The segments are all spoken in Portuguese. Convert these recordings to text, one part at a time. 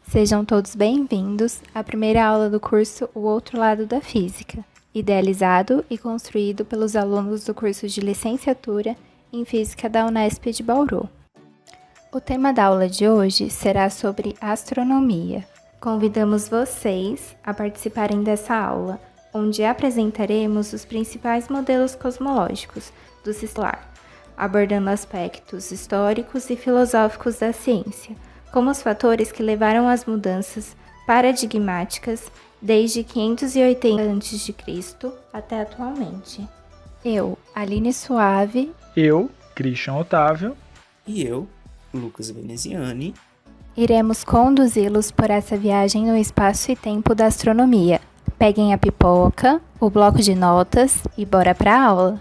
Sejam todos bem-vindos à primeira aula do curso O Outro Lado da Física, idealizado e construído pelos alunos do curso de licenciatura em Física da Unesp de Bauru. O tema da aula de hoje será sobre astronomia. Convidamos vocês a participarem dessa aula, onde apresentaremos os principais modelos cosmológicos do sistema solar, abordando aspectos históricos e filosóficos da ciência, como os fatores que levaram às mudanças paradigmáticas desde 580 a.C. até atualmente. Eu, Aline Suave. Eu, Christian Otávio. E eu, Lucas Veneziani. Iremos conduzi-los por essa viagem no espaço e tempo da astronomia. Peguem a pipoca, o bloco de notas e bora pra aula!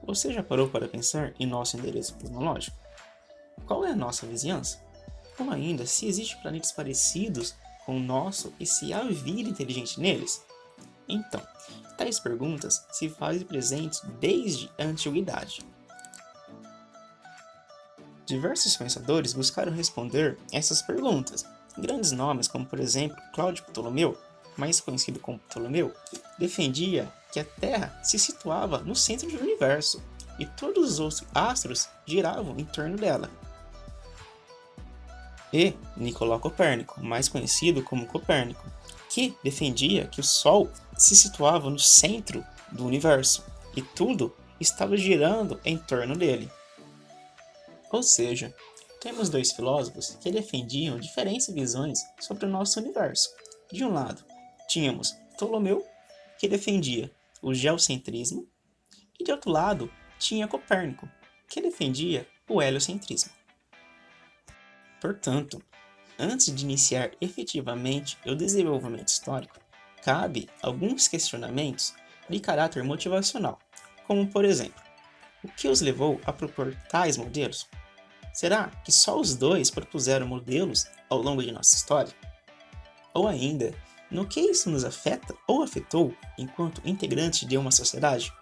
Você já parou para pensar em nosso endereço cosmológico? Qual é a nossa vizinhança? Ou ainda, se existem planetas parecidos com o nosso e se há vida inteligente neles? Então, tais perguntas se fazem presentes desde a antiguidade. Diversos pensadores buscaram responder essas perguntas. Grandes nomes, como por exemplo Cláudio Ptolomeu, mais conhecido como Ptolomeu, defendia que a Terra se situava no centro do universo e todos os outros astros giravam em torno dela. E Nicolau Copérnico, mais conhecido como Copérnico, que defendia que o Sol se situava no centro do universo e tudo estava girando em torno dele. Ou seja, temos dois filósofos que defendiam diferentes visões sobre o nosso universo. De um lado, tínhamos Ptolomeu, que defendia o geocentrismo, e de outro lado, tinha Copérnico, que defendia o heliocentrismo. Portanto, antes de iniciar efetivamente o desenvolvimento histórico, cabe alguns questionamentos de caráter motivacional, como por exemplo, o que os levou a propor tais modelos? Será que só os dois propuseram modelos ao longo de nossa história? Ou ainda, no que isso nos afeta ou afetou enquanto integrantes de uma sociedade?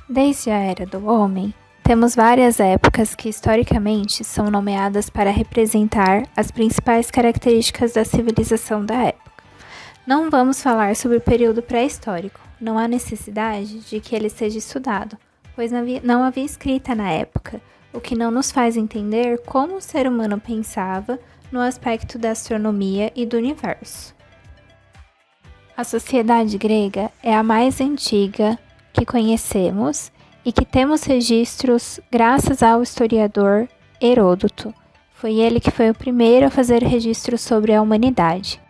Desde a Era do Homem, temos várias épocas que historicamente são nomeadas para representar as principais características da civilização da época. Não vamos falar sobre o período pré-histórico, não há necessidade de que ele seja estudado, pois não havia escrita na época, o que não nos faz entender como o ser humano pensava no aspecto da astronomia e do universo. A sociedade grega é a mais antiga que conhecemos e que temos registros graças ao historiador Heródoto. Foi ele que foi o primeiro a fazer registros sobre a humanidade.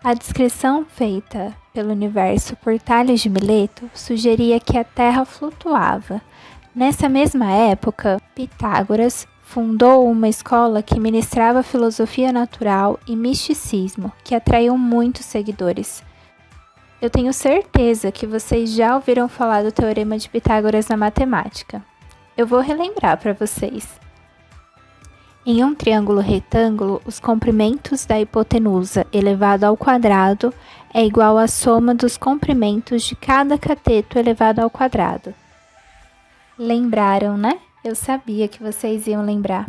A descrição feita pelo universo por Tales de Mileto sugeria que a Terra flutuava. Nessa mesma época, Pitágoras fundou uma escola que ministrava filosofia natural e misticismo, que atraiu muitos seguidores. Eu tenho certeza que vocês já ouviram falar do Teorema de Pitágoras na matemática. Eu vou relembrar para vocês. Em um triângulo retângulo, os comprimentos da hipotenusa elevado ao quadrado é igual à soma dos comprimentos de cada cateto elevado ao quadrado. Lembraram, né? Eu sabia que vocês iam lembrar.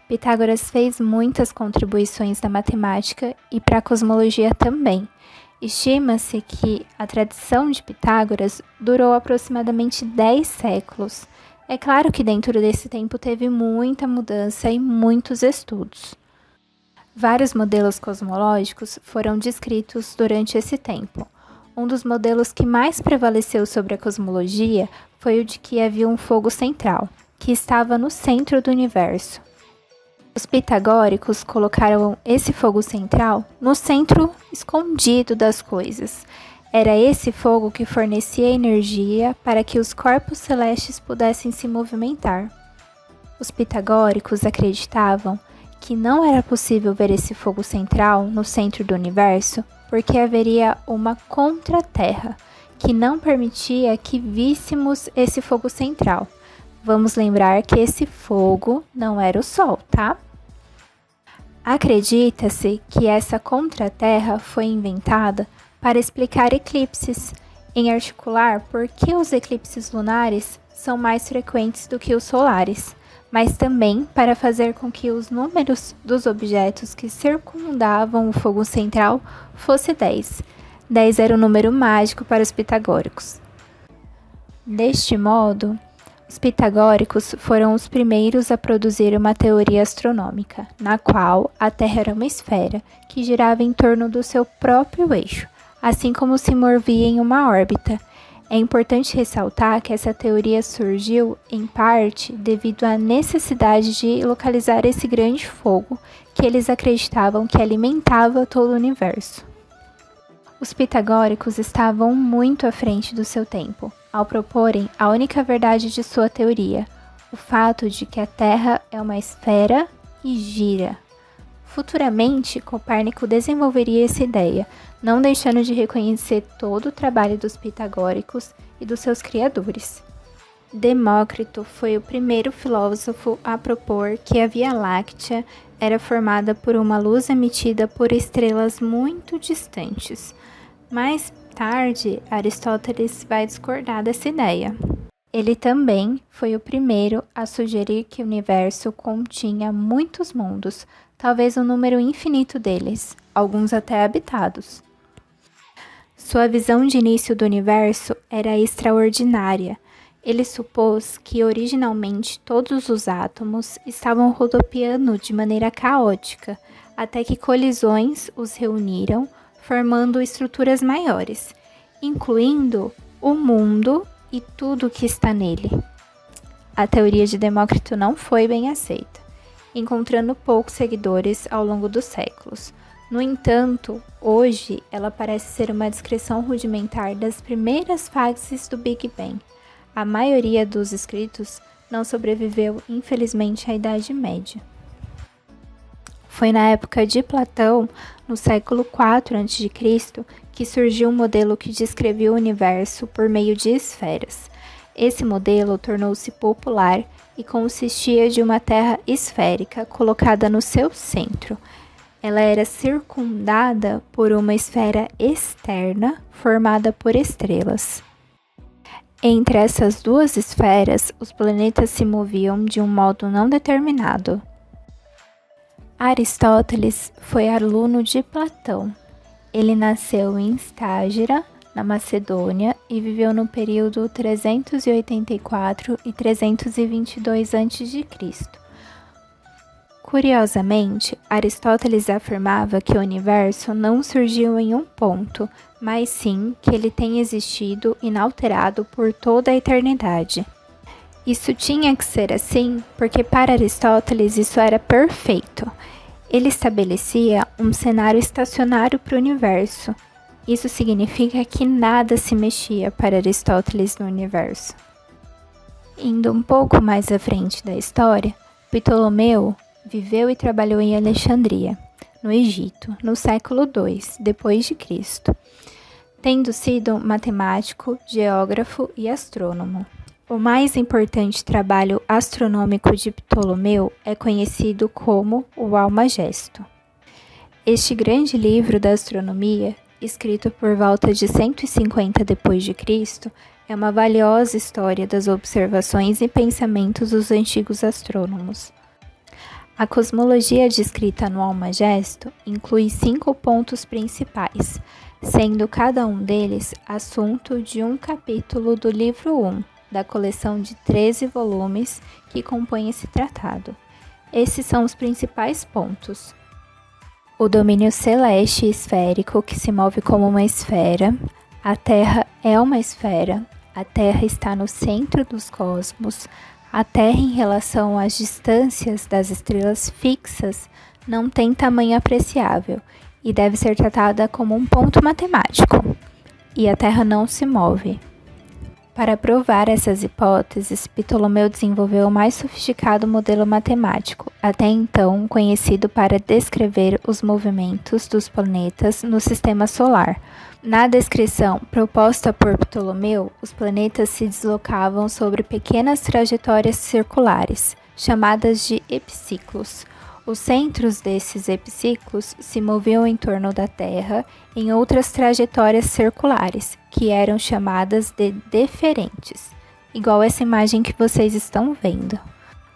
Pitágoras fez muitas contribuições na matemática e para a cosmologia também. Estima-se que a tradição de Pitágoras durou aproximadamente 10 séculos. É claro que dentro desse tempo teve muita mudança e muitos estudos. Vários modelos cosmológicos foram descritos durante esse tempo. Um dos modelos que mais prevaleceu sobre a cosmologia foi o de que havia um fogo central, que estava no centro do universo. Os pitagóricos colocaram esse fogo central no centro escondido das coisas. Era esse fogo que fornecia energia para que os corpos celestes pudessem se movimentar. Os pitagóricos acreditavam que não era possível ver esse fogo central no centro do universo porque haveria uma contra-terra, que não permitia que víssemos esse fogo central. Vamos lembrar que esse fogo não era o Sol, tá? Acredita-se que essa contraterra foi inventada para explicar eclipses, em particular porque os eclipses lunares são mais frequentes do que os solares, mas também para fazer com que os números dos objetos que circundavam o fogo central fosse 10. 10 era o número mágico para os pitagóricos. Deste modo, os pitagóricos foram os primeiros a produzir uma teoria astronômica, na qual a Terra era uma esfera que girava em torno do seu próprio eixo, assim como se movia em uma órbita. É importante ressaltar que essa teoria surgiu, em parte, devido à necessidade de localizar esse grande fogo que eles acreditavam que alimentava todo o universo. Os pitagóricos estavam muito à frente do seu tempo, ao proporem a única verdade de sua teoria, o fato de que a Terra é uma esfera e gira. Futuramente, Copérnico desenvolveria essa ideia, não deixando de reconhecer todo o trabalho dos pitagóricos e dos seus criadores. Demócrito foi o primeiro filósofo a propor que a Via Láctea era formada por uma luz emitida por estrelas muito distantes. Mais tarde, Aristóteles vai discordar dessa ideia. Ele também foi o primeiro a sugerir que o universo continha muitos mundos, talvez um número infinito deles, alguns até habitados. Sua visão de início do universo era extraordinária. Ele supôs que originalmente todos os átomos estavam rodopiando de maneira caótica, até que colisões os reuniram, formando estruturas maiores, incluindo o mundo e tudo que está nele. A teoria de Demócrito não foi bem aceita, encontrando poucos seguidores ao longo dos séculos. No entanto, hoje ela parece ser uma descrição rudimentar das primeiras fases do Big Bang. A maioria dos escritos não sobreviveu, infelizmente, à Idade Média. Foi na época de Platão, no século IV a.C., que surgiu um modelo que descrevia o universo por meio de esferas. Esse modelo tornou-se popular e consistia de uma Terra esférica colocada no seu centro. Ela era circundada por uma esfera externa formada por estrelas. Entre essas duas esferas, os planetas se moviam de um modo não determinado. Aristóteles foi aluno de Platão. Ele nasceu em Estágira, na Macedônia, e viveu no período 384 e 322 a.C. Curiosamente, Aristóteles afirmava que o universo não surgiu em um ponto, mas sim que ele tem existido inalterado por toda a eternidade. Isso tinha que ser assim porque para Aristóteles isso era perfeito. Ele estabelecia um cenário estacionário para o universo. Isso significa que nada se mexia para Aristóteles no universo. Indo um pouco mais à frente da história, Ptolomeu viveu e trabalhou em Alexandria, no Egito, no século II d.C., tendo sido matemático, geógrafo e astrônomo. O mais importante trabalho astronômico de Ptolomeu é conhecido como o Almagesto. Este grande livro da astronomia, escrito por volta de 150 d.C., é uma valiosa história das observações e pensamentos dos antigos astrônomos. A cosmologia descrita no Almagesto inclui 5 pontos principais, sendo cada um deles assunto de um capítulo do livro 1, da coleção de 13 volumes que compõe esse tratado. Esses são os principais pontos: o domínio celeste e esférico, que se move como uma esfera. A Terra é uma esfera. A Terra está no centro dos cosmos. A Terra, em relação às distâncias das estrelas fixas, não tem tamanho apreciável e deve ser tratada como um ponto matemático. E a Terra não se move. Para provar essas hipóteses, Ptolomeu desenvolveu o mais sofisticado modelo matemático, até então conhecido para descrever os movimentos dos planetas no sistema solar. Na descrição proposta por Ptolomeu, os planetas se deslocavam sobre pequenas trajetórias circulares, chamadas de epiciclos. Os centros desses epiciclos se moviam em torno da Terra em outras trajetórias circulares, que eram chamadas de deferentes, igual essa imagem que vocês estão vendo.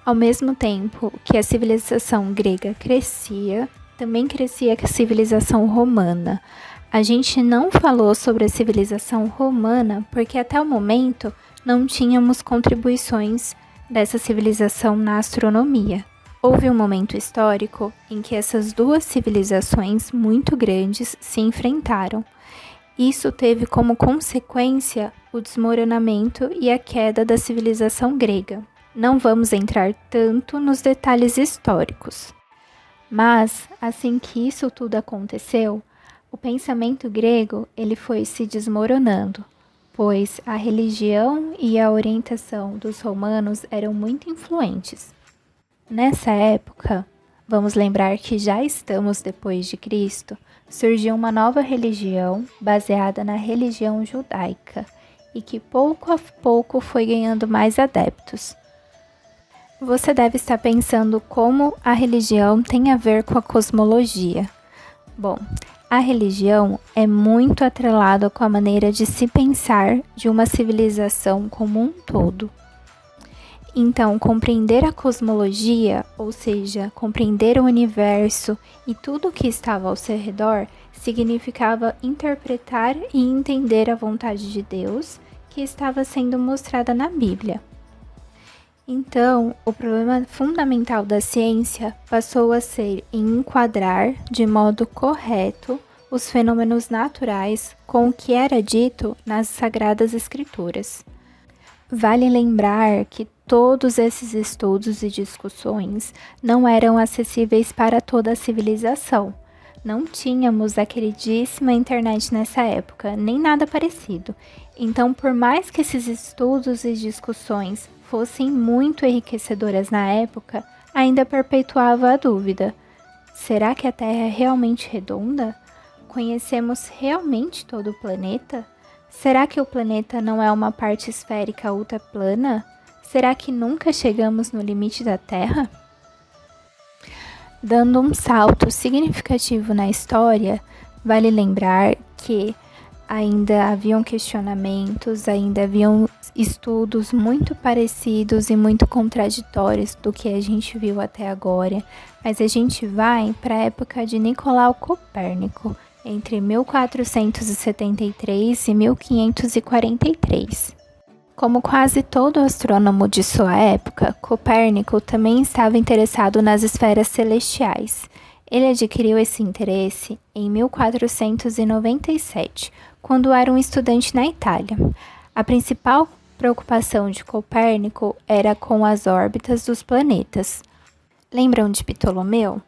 Ao mesmo tempo que a civilização grega crescia, também crescia a civilização romana. A gente não falou sobre a civilização romana porque até o momento não tínhamos contribuições dessa civilização na astronomia. Houve um momento histórico em que essas duas civilizações muito grandes se enfrentaram. Isso teve como consequência o desmoronamento e a queda da civilização grega. Não vamos entrar tanto nos detalhes históricos. Mas, assim que isso tudo aconteceu, o pensamento grego ele foi se desmoronando, pois a religião e a orientação dos romanos eram muito influentes. Nessa época, vamos lembrar que já estamos depois de Cristo, surgiu uma nova religião baseada na religião judaica e que pouco a pouco foi ganhando mais adeptos. Você deve estar pensando como a religião tem a ver com a cosmologia. Bom, a religião é muito atrelada com a maneira de se pensar de uma civilização como um todo. Então, compreender a cosmologia, ou seja, compreender o universo e tudo o que estava ao seu redor, significava interpretar e entender a vontade de Deus que estava sendo mostrada na Bíblia. Então, o problema fundamental da ciência passou a ser em enquadrar de modo correto os fenômenos naturais com o que era dito nas Sagradas Escrituras. Vale lembrar que todos esses estudos e discussões não eram acessíveis para toda a civilização. Não tínhamos a queridíssima internet nessa época, nem nada parecido. Então, por mais que esses estudos e discussões fossem muito enriquecedoras na época, ainda perpetuava a dúvida: será que a Terra é realmente redonda? Conhecemos realmente todo o planeta? Será que o planeta não é uma parte esférica ultraplana? Será que nunca chegamos no limite da Terra? Dando um salto significativo na história, vale lembrar que ainda haviam questionamentos, ainda haviam estudos muito parecidos e muito contraditórios do que a gente viu até agora, mas a gente vai para a época de Nicolau Copérnico, entre 1473 e 1543. Como quase todo astrônomo de sua época, Copérnico também estava interessado nas esferas celestiais. Ele adquiriu esse interesse em 1497, quando era um estudante na Itália. A principal preocupação de Copérnico era com as órbitas dos planetas. Lembram de Ptolomeu?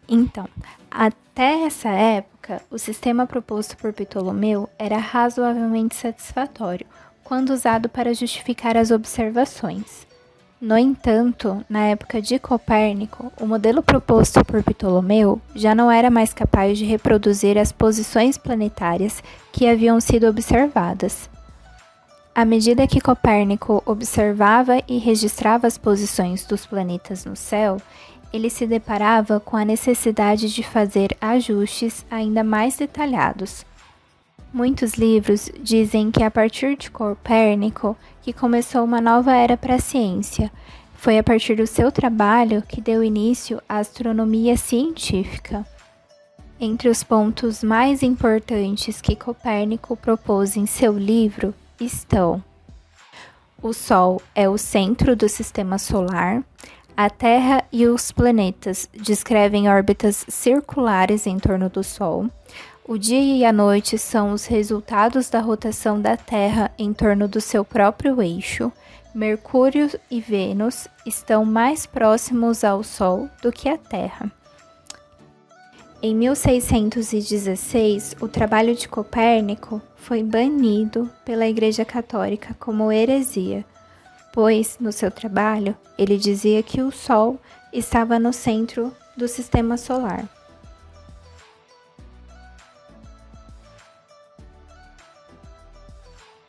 Então, até essa época, o sistema proposto por Ptolomeu era razoavelmente satisfatório, quando usado para justificar as observações. No entanto, na época de Copérnico, o modelo proposto por Ptolomeu já não era mais capaz de reproduzir as posições planetárias que haviam sido observadas. À medida que Copérnico observava e registrava as posições dos planetas no céu, ele se deparava com a necessidade de fazer ajustes ainda mais detalhados. Muitos livros dizem que a partir de Copérnico que começou uma nova era para a ciência. Foi a partir do seu trabalho que deu início à astronomia científica. Entre os pontos mais importantes que Copérnico propôs em seu livro estão: o Sol é o centro do sistema solar, a Terra e os planetas descrevem órbitas circulares em torno do Sol, o dia e a noite são os resultados da rotação da Terra em torno do seu próprio eixo, Mercúrio e Vênus estão mais próximos ao Sol do que a Terra. Em 1616, o trabalho de Copérnico foi banido pela Igreja Católica como heresia, pois, no seu trabalho, ele dizia que o Sol estava no centro do sistema solar.